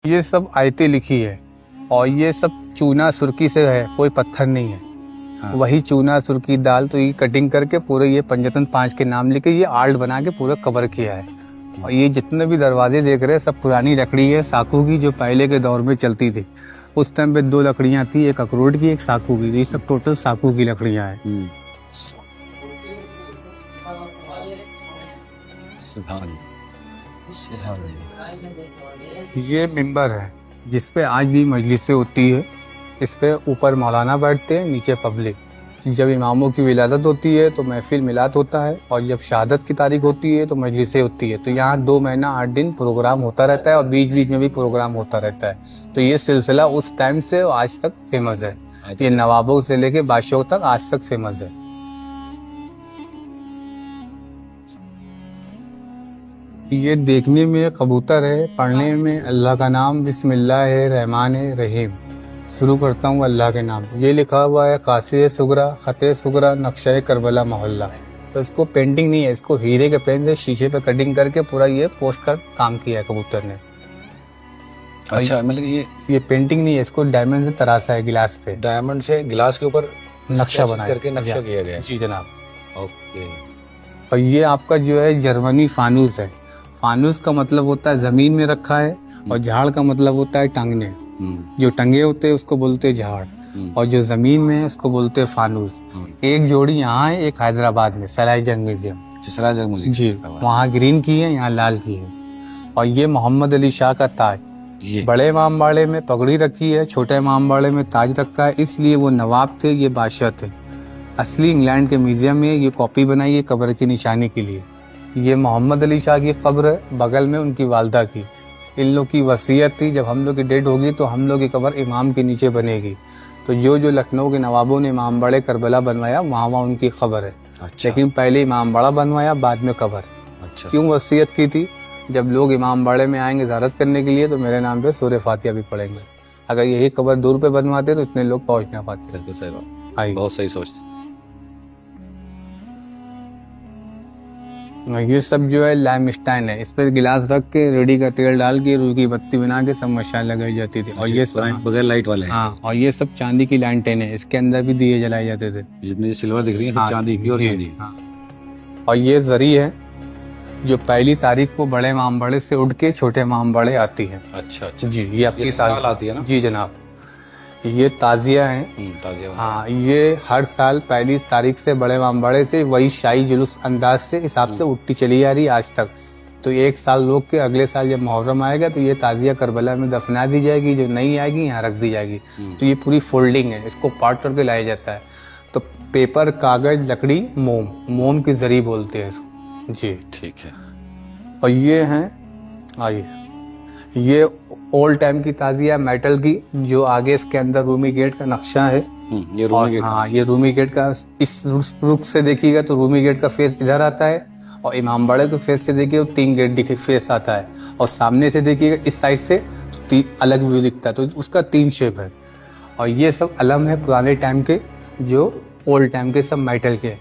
ये सब आयतें लिखी है और ये सब चूना सुर्खी से है, कोई पत्थर नहीं है। हाँ। वही चूना सुर्खी दाल तो ये कटिंग करके पूरे ये पंजतन 5 के नाम लिखे ये आर्ट बना के पूरा कवर किया है। और ये जितने भी दरवाजे देख रहे हैं सब पुरानी लकड़ी है साखू की, जो पहले के दौर में चलती थी। उस टाइम पे 2 लकड़ियां थी, एक अखरोट की एक साखू की। ये सब टोटल साखू की लकड़ियां हैं। ये मिंबर है जिसपे आज भी मजलिसें होती है। इस पे ऊपर मौलाना बैठते हैं, नीचे पब्लिक। जब इमामों की विलादत होती है तो महफिल मिलाद होता है, और जब शहादत की तारीख होती है तो मजलिसें होती है। तो यहाँ 2 महीना 8 दिन प्रोग्राम होता रहता है और बीच बीच में भी प्रोग्राम होता रहता है। तो ये सिलसिला उस टाइम से आज तक फेमस है। ये नवाबों से लेके बादशाहों तक आज तक फेमस है। ये देखने में कबूतर है, पढ़ने में अल्लाह का नाम बिस्मिल्लाहिर्रहमानिर्रहीम। शुरू करता हूँ अल्लाह के नाम। ये लिखा हुआ है कासिर सुगरा खते सुगरा नक्शा करबला मोहल्ला। तो इसको पेंटिंग नहीं है, इसको हीरे के पेन से शीशे पे कटिंग करके पूरा ये पोस्ट कर काम किया है कबूतर ने। अच्छा, मतलब ये पेंटिंग नहीं है, इसको डायमंड से तराशा है गिलास पे। डायमंड से गिलास के ऊपर नक्शा बनाया करके नक्शा किया गया है। जी जनाब। ओके। और ये आपका जो है जर्मनी फानूस है। फानूस का मतलब होता है जमीन में रखा है, और झाड़ का मतलब होता है टांगने। जो टंगे होते हैं उसको बोलते हैं झाड़, और जो जमीन में है उसको बोलते हैं फानूस। एक जोड़ी यहाँ है, एक हैदराबाद में सलाईजंग म्यूजियम जी, वहाँ ग्रीन की है, यहाँ लाल की है। और ये मोहम्मद अली शाह का ताज। बड़े इमामबाड़े में पगड़ी रखी है, छोटे इमामबाड़े में ताज रखा है, इसलिए वो नवाब थे, ये बादशाह थे। असली इंग्लैंड के म्यूजियम में ये कॉपी बनाई है कब्र की निशानी के लिए। ये मोहम्मद अली शाह की कब्र है, बगल में उनकी वालदा की। इन लोग की वसीयत थी जब हम लोग की डेथ होगी तो हम लोग की कब्र इमाम के नीचे बनेगी। तो जो लखनऊ के नवाबों ने इमामबाड़े करबला बनवाया वहाँ उनकी कब्र है। अच्छा। लेकिन पहले इमामबाड़ा बनवाया, बाद में कब्र। अच्छा। क्यों वसीयत की थी? जब लोग इमामबाड़े में आएंगे ज़ियारत करने के लिए तो मेरे नाम पे सूरह फातिहा भी पढ़ेंगे। अगर यही कब्र दूर पे बनवाते तो इतने लोग पहुँच ना पाते। सही बात, बहुत सही सोचते। ये सब जो है लाइमस्टाइन है, इस पर गिलास रख के रेडी का तेल डाल के रूह की बत्ती बना के सब मशाल लगाई जाती थी। और ये बगैर लाइट वाले हैं। हाँ, और ये सब चांदी की लैंटेन है, इसके अंदर भी दिए जलाए जाते थे। जितनी सिल्वर दिख रही है सब चांदी की। और ये जरी है जो पहली तारीख को बड़े इमामबाड़े से उठ के छोटे इमामबाड़े आती है। अच्छा अच्छा जी, ये आपकी साल आती है ना? जी जनाब। ये ताजिया है। हाँ, ये हर साल पहली तारीख से बड़े इमामबाड़े से वही शाही जुलूस अंदाज से हिसाब से उठती चली आ रही है आज तक। तो एक साल रोक के अगले साल जब मुहर्रम आएगा तो ये ताजिया करबला में दफना दी जाएगी, जो नहीं आएगी यहाँ रख दी जाएगी। तो ये पूरी फोल्डिंग है, इसको पार्ट करके लाया जाता है। तो पेपर, कागज, लकड़ी, मोम की जरी बोलते हैं इसको जी। ठीक है। और ये है, आइए, ये ओल्ड टाइम की ताजिया मेटल की, जो आगे इसके अंदर रूमी गेट का नक्शा है। ये रूमी गेट। हाँ, ये रूमी गेट का, इस रुख से देखिएगा तो रूमी गेट का फेस इधर आता है, और इमामबाड़े के फेस से देखिए तो 3 गेट दिखे फेस आता है, और सामने से देखिएगा इस साइड से अलग व्यू दिखता है। तो उसका 3 शेप है। और ये सब अलम है पुराने टाइम के, जो ओल्ड टाइम के सब मेटल के।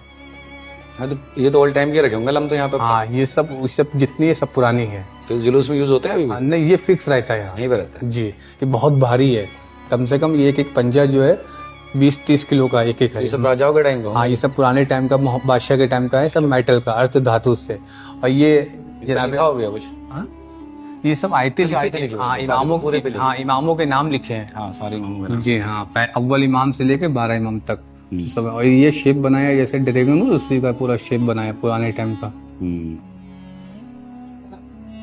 हाँ, तो ये तो ओल्ड टाइम के रखे होंगे अलम तो यहाँ पे। हाँ, ये सब जितनी है सब पुरानी है। तो जुलूस में यूज होते हैं अभी भी? नहीं, ये फिक्स रहता है यहाँ, यहीं पे रहता है जी। ये बहुत भारी है, कम से कम एक पंजा जो है 20-30 किलो का एक है। ये सब राजाओं के टाइम का? हाँ, ये सब पुराने टाइम का, बादशाह के टाइम का है, सब मेटल का, अर्थ धातु से। और ये जनाब हो गया कुछ? हाँ, ये सब आयतें लिखी। हाँ, इमामों के नाम लिखे हैं। हाँ, सारे इमामों जी। हाँ, अव्वल इमाम से लेके 12 इमाम तक सब। और ये शेप बनाया जैसे ड्रैगन, उसी का पूरा शेप बनाया पुराने टाइम का।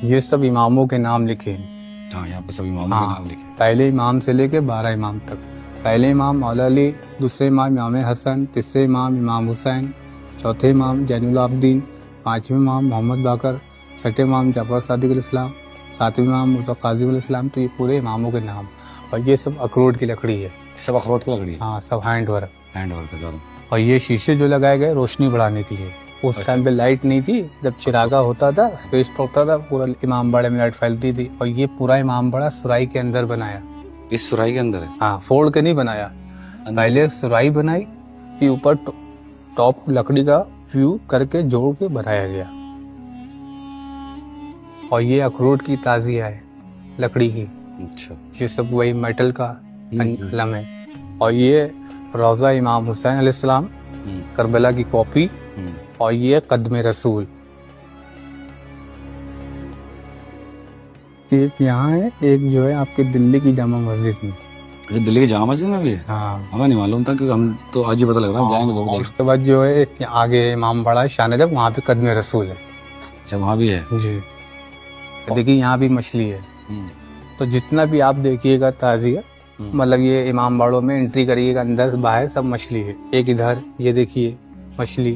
ये सब इमामों के नाम लिखे हैं। हाँ, यहाँ पे सब इमामों के नाम लिखे। पहले इमाम से लेके 12 इमाम तक। पहले इमाम मौला अली, दूसरे इमाम इमाम हसन, तीसरे इमाम इमाम हुसैन, चौथे इमाम जैनुल आबदीन, 5वें इमाम मोहम्मद बाकर, छठे इमाम जाफर सादिक अलैहिस्सलाम, 7वें इमाम मूसा काज़िम अलैहिस्सलाम। तो ये पूरे इमामों के नाम। और ये सब अखरोट की लकड़ी है। सब अखरोट की लकड़ी? हाँ, सब हैंड वर्क है। और ये शीशे जो लगाए गए रोशनी बढ़ाने के लिए। उस टाइम पे लाइट नहीं थी, जब चिरागा होता था, पेस्ट होता था, पूरा इमामबाड़े में लाइट फैलती थी। और ये पूरा इमामबाड़ा सुराई के अंदर बनाया। इस सुराई के अंदर है? हाँ, फोड़ के नहीं बनाया, पहले सुराई बनाई, फिर ऊपर टॉप लकड़ी का व्यू करके जोड़ के बनाया गया। और ये अखरोट की ताजिया है लकड़ी की। अच्छा। ये सब वही मेटल का कलम है। और ये रोज़ा इमाम हुसैन अलैहिस्सलाम, करबला की कॉपी। और ये कदम रसूल। एक यहाँ है, एक जो है आपके दिल्ली की जामा मस्जिद में। ये दिल्ली की जामा मस्जिद में भी है? हाँ। हमें नहीं मालूम था, क्योंकि हम तो आज ही पता लग रहा है, जाएंगे जरूर। और उसके बाद जो है एक आगे इमाम बड़ा शानजब, वहाँ पे कदम रसूल है। अच्छा, वहाँ भी है जी। देखिए यहाँ भी मछली है। तो जितना भी आप देखिएगा ताजिया, मतलब ये इमाम बाड़ों में एंट्री करिएगा, अंदर बाहर सब मछली है। एक इधर ये देखिए मछली,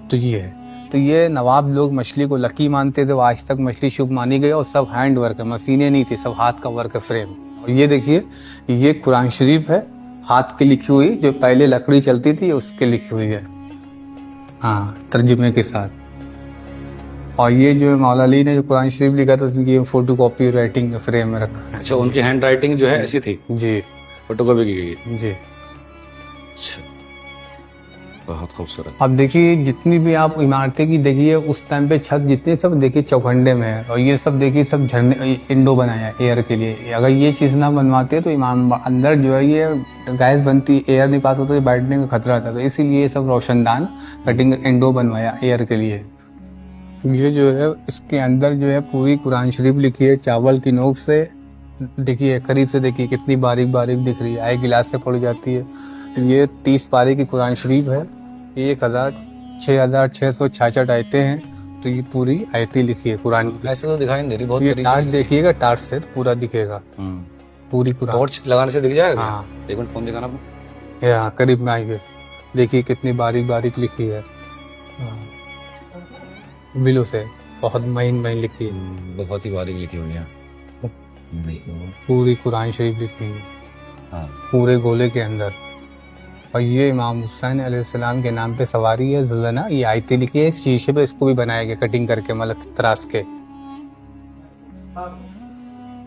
तो ये है। तो ये नवाब लोग मछली को लकी मानते थे, वो आज तक मछली शुभ मानी गई। और सब हैंड वर्क है, मशीनें नहीं थी, सब हाथ का वर्क है, फ्रेम। और ये देखिए, ये कुरान शरीफ है, हाथ की लिखी हुई, जो पहले लकड़ी चलती थी उसके लिखी हुई है, हाँ, तर्जुमे के साथ। और ये जो मौला अली ने जो कुरान शरीफ लिखा था, उसकी फोटो कॉपी राइटिंग फ्रेम में रखा है। अच्छा, उनकी हैंड राइटिंग जो है ऐसी थी? जी, फोटोकॉपी की गई है। जी। अच्छा, बहुत खूबसूरत। अब देखिए जितनी भी आप इमारतें की देखिए, उस टाइम पे छत जितने सब देखिए चौखंडे में है। और ये सब देखिए सब झरने, इंडो बनाया है एयर के लिए। अगर ये चीज ना बनवाते तो इमाम अंदर जो है ये गैस बनती, एयर नहीं पास होता, तो बैठने का खतरा था। तो इसीलिए सब रोशनदान कटिंग इंडो बनवाया एयर के लिए। ये जो है इसके अंदर जो है पूरी कुरान शरीफ लिखी है चावल की नोक से। देखिए करीब से देखिए कितनी बारीक बारीक दिख रही है, आई गिलास से पड़ जाती है। ये 30 पारे की कुरान शरीफ है। 6,666 आयतें हैं। तो ये पूरी आयतें लिखी है कुरान की। ऐसे तो दिखाई नहीं दे रही, बहुत ये बड़ी टार्च चीज़। देखिएगा, टार्च से तो पूरा दिखेगा, पूरी कुरान। टॉर्च लगाने से दिख जाएगा? हाँ। एक मिनट फोन दिखाना। यहाँ करीब में आइए, देखिए कितनी बारीक बारीक लिखी है, बिलो से बहुत महीन महीन लिखी है। बहुत ही बारीक लिखी हुई है। पूरी कुरान शरीफ लिखी है, हाँ। पूरे गोले के अंदर। और ये इमाम हुसैन अलैहिस्सलाम के नाम पे सवारी है जुजना। ये आयतें लिखी है इस शीशे पे, इसको भी बनाया गया कटिंग करके, मतलब तराश के।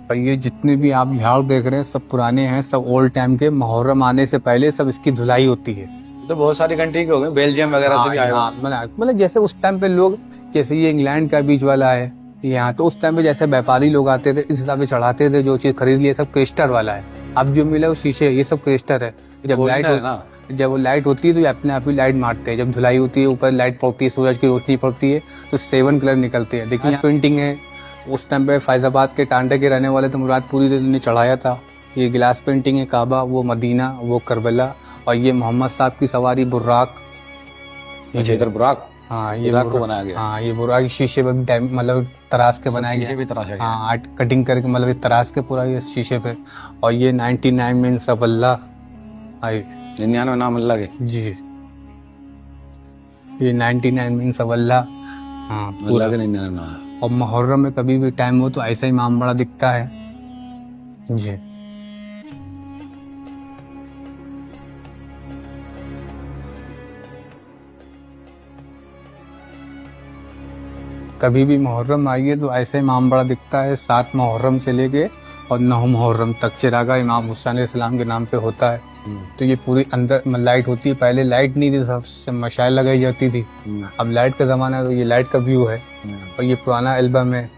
और ये जितने भी आप झाड़ देख रहे हैं सब पुराने हैं, सब ओल्ड टाइम के। मुहर्रम आने से पहले सब इसकी धुलाई होती है। तो बहुत सारी कंट्री के हो गए, बेल्जियम वगैरह से भी आए हो। मतलब जैसे उस टाइम पे लोग, जैसे ये इंग्लैंड का बीच वाला है यहाँ, तो उस टाइम पे जैसे व्यापारी लोग आते थे, इस हिसाब से चढ़ाते थे। जो चीज खरीद लिए सब क्रिस्टल वाला है। अब जो मिला वो शीशे, ये सब क्रिस्टल है। जब वो लाइट होती है तो ये अपने आप ही लाइट मारते हैं। जब धुलाई होती है, ऊपर लाइट पड़ती है, सूरज की रोशनी पड़ती है, तो 7 कलर निकलते हैं। देखिए पेंटिंग है। उस टाइम पे फैजाबाद के टांडे के रहने वाले तो मुरादपुरी ने चढ़ाया था। ये गिलास पेंटिंग है, काबा, वो मदीना, वो करबला। और ये मोहम्मद साहब की सवारी बुर्राक। इधर बुराक, हाँ, ये बुराक को बनाया गया। हाँ, ये बुराक शीशे पे मतलब तराश के बनाया गया। भी तराशा गया। हाँ, कटिंग करके मतलब तराश के पूरा ये शीशे पे। और ये 99 मीन्स ऑफ अल्लाह, 99 नाम अल्लाह के। जी, ये 99 मीन्स ऑफ अल्लाह। हाँ, पूरा। अल्लाह के 99 नाम। और मुहर्रम में कभी भी टाइम हो तो ऐसा ही इमाम बड़ा दिखता है। जी। कभी भी मुहर्रम आइए तो ऐसे इमाम बड़ा दिखता है। 7 मुहर्रम से लेके और 9 मुहर्रम तक चिरागा इमाम हुसैन अलैहिस्सलाम के नाम पे होता है। तो ये पूरी अंदर लाइट होती है। पहले लाइट नहीं थी, सब मशाल लगाई जाती थी। अब लाइट का ज़माना है, तो ये लाइट का व्यू है। और ये पुराना एल्बम है।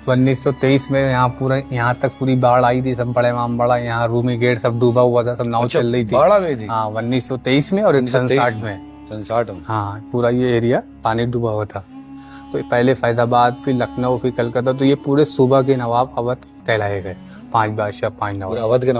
1923 में यहाँ पूरा, यहाँ तक पूरी बाढ़ आई थी। सब बड़े इमाम बड़ा, यहाँ रूमी गेट सब डूबा हुआ था, सब नाव चल रही थी। बाढ़ आ गई थी? हाँ, 1923 में और 1960 में। 1960 में? हाँ, पूरा ये एरिया पानी डूबा हुआ था। तो पहले फैजाबाद, फिर लखनऊ, फिर कलकत्ता। तो ये पूरे सूबा के नवाब अवध कहलाए गए। 5 बादशाह, 5 नवाब। अवध के